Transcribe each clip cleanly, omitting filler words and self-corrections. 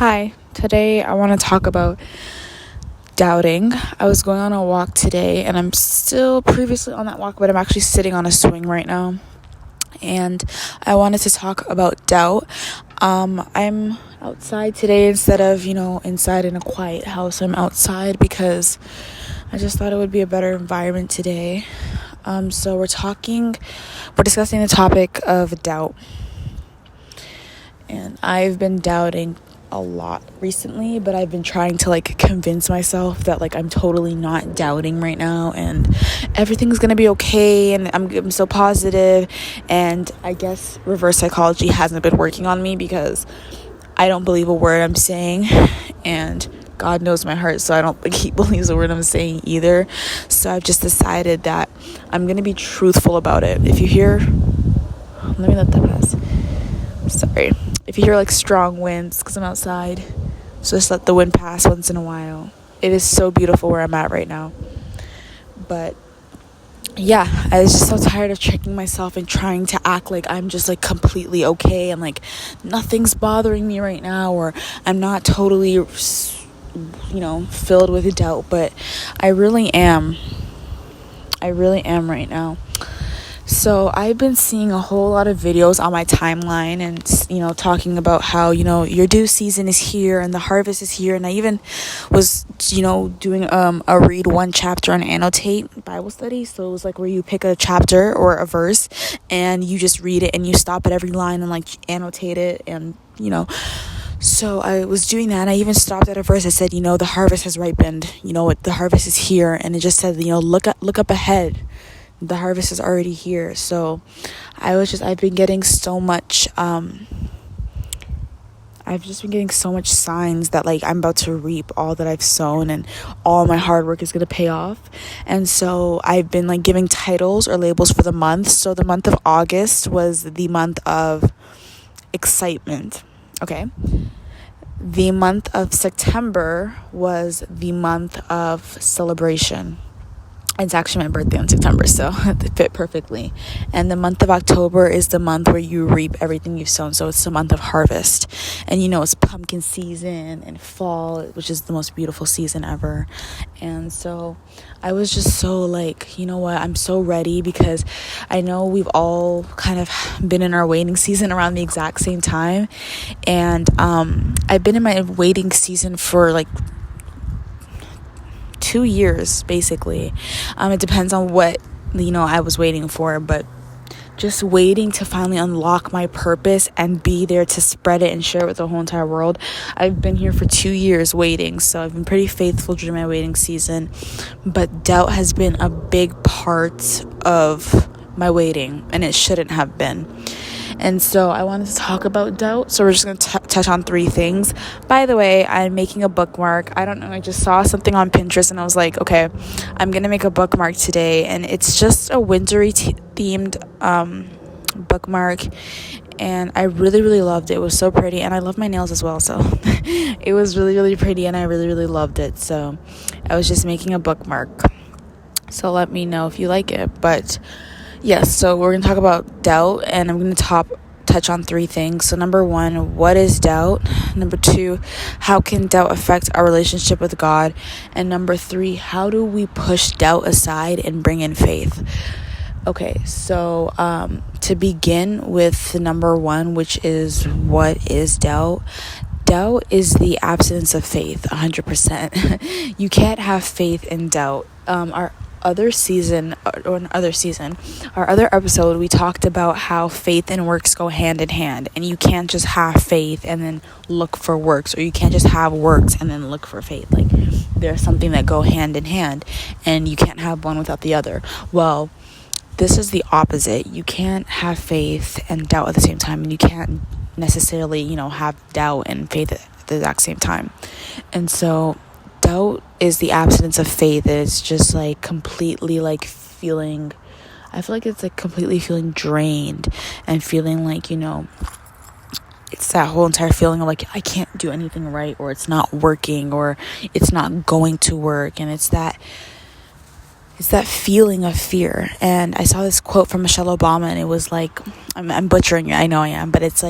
Hi, today I want to talk about doubting. I was going on a walk today and I'm still previously on that walk, but I'm actually sitting on a swing right now. And I wanted to talk about doubt. I'm outside today instead of, inside in a quiet house. I'm outside because I just thought it would be a better environment today. So we're discussing the topic of doubt. And I've been doubting a lot recently, but I've been trying to convince myself that I'm totally not doubting right now and everything's gonna be okay and I'm so positive. And I guess reverse psychology hasn't been working on me because I don't believe a word I'm saying, and God knows my heart, so I don't think he believes a word I'm saying either. So I've just decided that I'm gonna be truthful about it. If you hear, let me let that pass. Sorry. If you hear strong winds, because I'm outside, so just let the wind pass once in a while. It is so beautiful where I'm at right now. But yeah, I was just so tired of checking myself and trying to act like I'm just completely okay and nothing's bothering me right now, or I'm not totally filled with doubt, but I really am right now. So I've been seeing a whole lot of videos on my timeline and, talking about how, your due season is here and the harvest is here. And I even was, doing a read one chapter and annotate Bible study. So it was where you pick a chapter or a verse and you just read it and you stop at every line and annotate it and, So I was doing that, and I even stopped at a verse that said, the harvest has ripened, the harvest is here. And it just said, look up ahead. The harvest is already here. So I've been getting so much, I've just been getting so much signs that I'm about to reap all that I've sown and all my hard work is going to pay off. And so I've been giving titles or labels for the month. So the month of August was the month of excitement. Okay. The month of September was the month of celebration. It's actually my birthday in September, so it fit perfectly. And the month of October is the month where you reap everything you've sown. So it's the month of harvest. And it's pumpkin season and fall, which is the most beautiful season ever. And so I was just so I'm so ready, because I know we've all kind of been in our waiting season around the exact same time. And I've been in my waiting season for 2 years, basically. It depends on what I was waiting for, but just waiting to finally unlock my purpose and be there to spread it and share it with the whole entire world. I've been here for 2 years waiting, so I've been pretty faithful during my waiting season, but doubt has been a big part of my waiting, and it shouldn't have been. And so I wanted to talk about doubt. So we're just going to touch on 3 things. By the way, I'm making a bookmark. I don't know. I just saw something on Pinterest and I was like, okay, I'm going to make a bookmark today. And it's just a wintry themed bookmark. And I really, really loved it. It was so pretty. And I love my nails as well. So it was really, really pretty. And I really, really loved it. So I was just making a bookmark. So let me know if you like it. But yes, so we're going to talk about doubt, and I'm going to touch on 3 things. So number 1, what is doubt? Number 2, how can doubt affect our relationship with God? And number 3, how do we push doubt aside and bring in faith? Okay, so to begin with number 1, which is what is doubt? Doubt is the absence of faith, 100%. You can't have faith in doubt. Our other episode, we talked about how faith and works go hand in hand, and you can't just have faith and then look for works, or you can't just have works and then look for faith. There's something that go hand in hand, and you can't have one without the other. Well, this is the opposite. You can't have faith and doubt at the same time, and you can't necessarily, have doubt and faith at the exact same time. And so doubt is the absence of faith. It's just completely feeling, I feel it's completely feeling drained and feeling it's that whole entire feeling of I can't do anything right, or it's not working, or it's not going to work. And it's that feeling of fear. And I saw this quote from Michelle Obama, and it was I'm butchering it, I know I am, but it's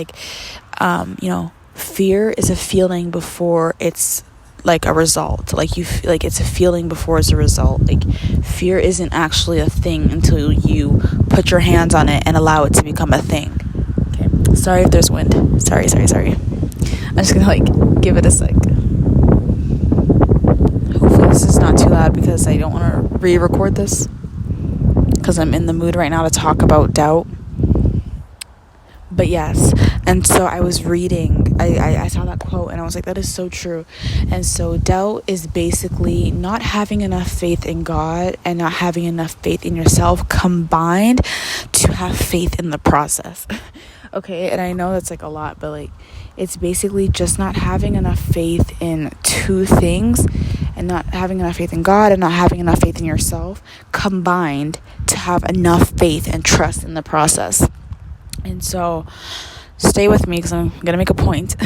fear is a feeling before it's like a result. Like like it's a feeling before it's a result. Like fear isn't actually a thing until you put your hands on it and allow it to become a thing. Okay, sorry if there's wind. Sorry. I'm just gonna like give it a sec. Hopefully this is not too loud because I don't want to re-record this, because I'm in the mood right now to talk about doubt. But yes, and so I was reading, I saw that quote and I was like, that is so true. And so doubt is basically not having enough faith in God and not having enough faith in yourself combined to have faith in the process. Okay, and I know that's like a lot, but like it's basically just not having enough faith in two things, and not having enough faith in God and not having enough faith in yourself combined to have enough faith and trust in the process. And so stay with me because I'm going to make a point.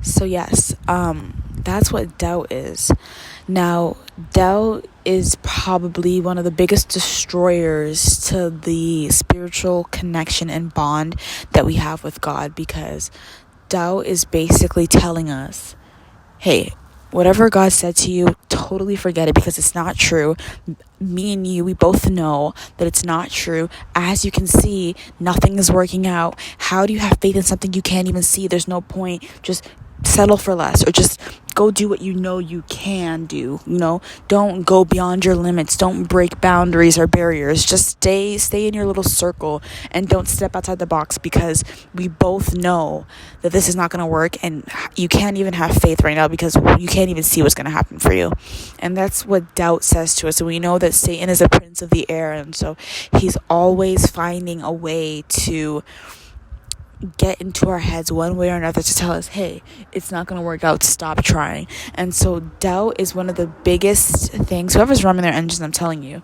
So yes, that's what doubt is. Now, doubt is probably one of the biggest destroyers to the spiritual connection and bond that we have with God, because doubt is basically telling us, hey, whatever God said to you, totally forget it because it's not true. Me and you, we both know that it's not true. As you can see, nothing is working out. How do you have faith in something you can't even see? There's no point. Just settle for less, or just go do what you know you can do. Don't go beyond your limits. Don't break boundaries or barriers. Just stay in your little circle and don't step outside the box, because we both know that this is not going to work, and you can't even have faith right now because you can't even see what's going to happen for you. And that's what doubt says to us. And we know that Satan is a prince of the air, and so he's always finding a way to get into our heads one way or another to tell us, hey, it's not going to work out, stop trying. And so doubt is one of the biggest things. Whoever's running their engines, I'm telling you.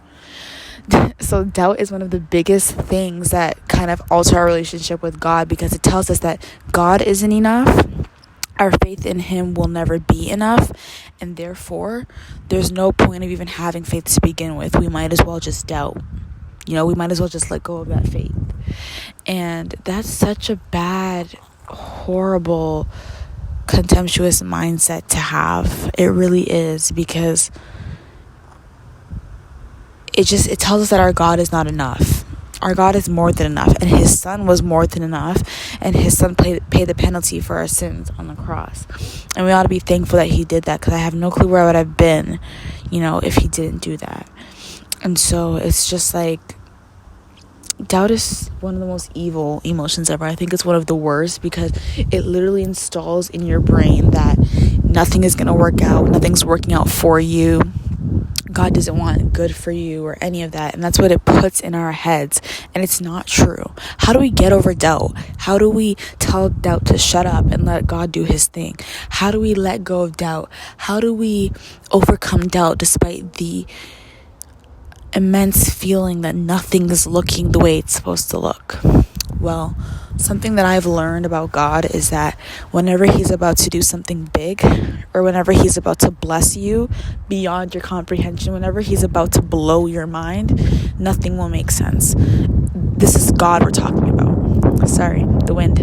So doubt is one of the biggest things that kind of alter our relationship with God, because it tells us that God isn't enough. Our faith in him will never be enough, and therefore there's no point of even having faith to begin with. We might as well just doubt. We might as well just let go of that faith. And that's such a bad, horrible, contemptuous mindset to have. It really is, because it tells us that our God is not enough. Our God is more than enough, and his son was more than enough, and his son paid the penalty for our sins on the cross. And we ought to be thankful that he did that, because I have no clue where I would have been, if he didn't do that. And so it's just like, doubt is one of the most evil emotions ever. I think it's one of the worst, because it literally installs in your brain that nothing is going to work out, nothing's working out for you, God doesn't want good for you or any of that. And that's what it puts in our heads, and it's not true. How do we get over doubt? How do we tell doubt to shut up and let God do his thing? How do we let go of doubt? How do we overcome doubt despite the immense feeling that nothing is looking the way it's supposed to look? Well, something that I've learned about God is that whenever he's about to do something big, or whenever he's about to bless you beyond your comprehension, whenever he's about to blow your mind, nothing will make sense. This is God we're talking about. Sorry, the wind.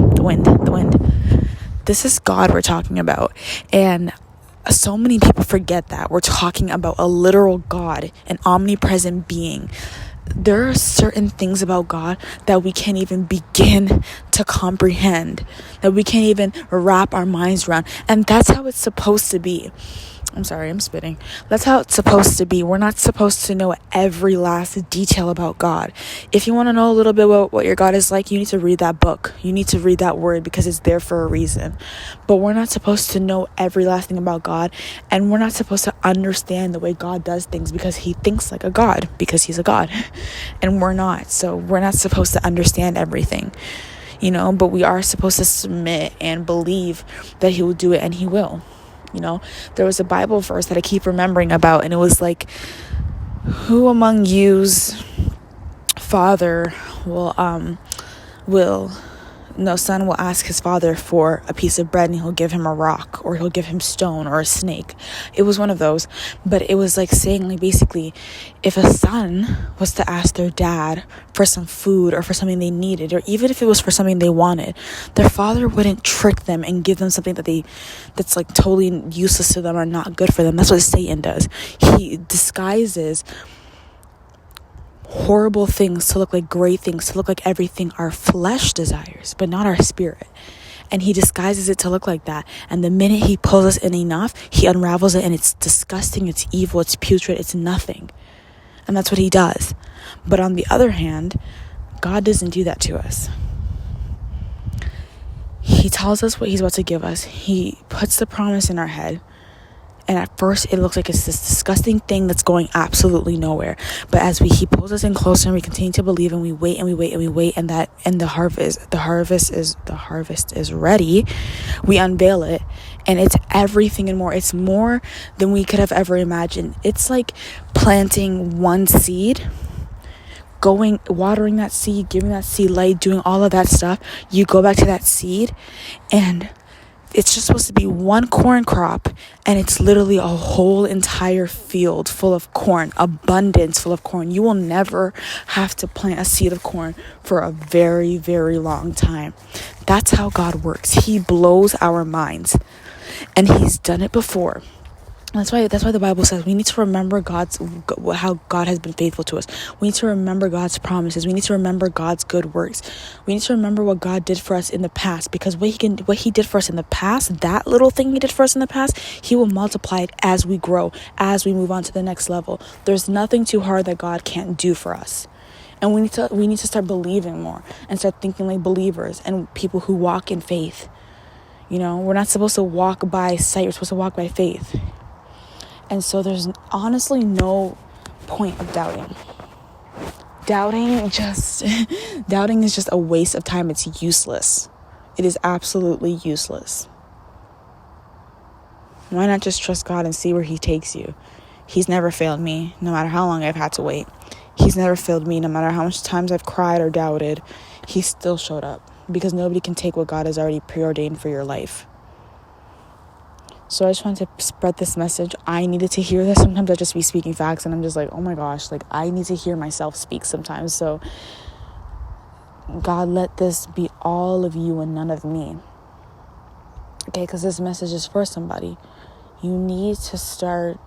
This is God we're talking about. And so many people forget that we're talking about a literal God, an omnipresent being. There are certain things about God that we can't even begin to comprehend, that we can't even wrap our minds around. And that's how it's supposed to be. I'm sorry, I'm spitting. That's how it's supposed to be. We're not supposed to know every last detail about God. If you want to know a little bit about what your God is like, you need to read that book. You need to read that word, because it's there for a reason. But we're not supposed to know every last thing about God. And we're not supposed to understand the way God does things because he thinks like a God, because he's a God. And we're not. So we're not supposed to understand everything, but we are supposed to submit and believe that he will do it, and he will. There was a Bible verse that I keep remembering about, and it was like, who among you's father will No son will ask his father for a piece of bread and he'll give him a rock, or he'll give him stone or a snake. It was one of those. But it was like saying, like, basically, if a son was to ask their dad for some food or for something they needed, or even if it was for something they wanted, their father wouldn't trick them and give them something that's like totally useless to them or not good for them. That's what Satan does. He disguises horrible things to look like great things, to look like everything our flesh desires, but not our spirit. And he disguises it to look like that. And the minute he pulls us in enough, he unravels it, and it's disgusting, it's evil, it's putrid, it's nothing. And that's what he does. But on the other hand, God doesn't do that to us. He tells us what he's about to give us. He puts the promise in our head. And at first, it looks like it's this disgusting thing that's going absolutely nowhere. But as he pulls us in closer, and we continue to believe, and we wait and we wait and we wait, and the harvest is ready. We unveil it, and it's everything and more. It's more than we could have ever imagined. It's like planting one seed, watering that seed, giving that seed light, doing all of that stuff. You go back to that seed, and it's just supposed to be one corn crop, and it's literally a whole entire field full of corn, abundance full of corn. You will never have to plant a seed of corn for a very, very long time. That's how God works. He blows our minds, and he's done it before. That's why the Bible says we need to remember how God has been faithful to us. We need to remember God's promises. We need to remember God's good works. We need to remember what God did for us in the past, because what he did for us in the past, that little thing he did for us in the past, he will multiply it as we grow, as we move on to the next level. There's nothing too hard that God can't do for us. And we need to start believing more and start thinking like believers and people who walk in faith. You know, we're not supposed to walk by sight. We're supposed to walk by faith. And so there's honestly no point of doubting. Doubting is just a waste of time. It's useless. It is absolutely useless. Why not just trust God and see where he takes you? He's never failed me, no matter how long I've had to wait. He's never failed me, no matter how much times I've cried or doubted. He still showed up, because nobody can take what God has already preordained for your life. So I just wanted to spread this message. I needed to hear this. Sometimes I just be speaking facts, and I'm just like, oh my gosh, like I need to hear myself speak sometimes. So God, let this be all of you and none of me. Okay, because this message is for somebody. You need to start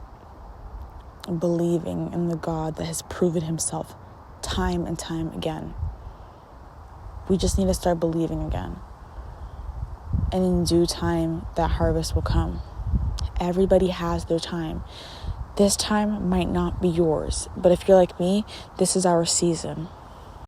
believing in the God that has proven himself time and time again. We just need to start believing again. And in due time, that harvest will come. Everybody has their time. This time might not be yours, but if you're like me, this is our season.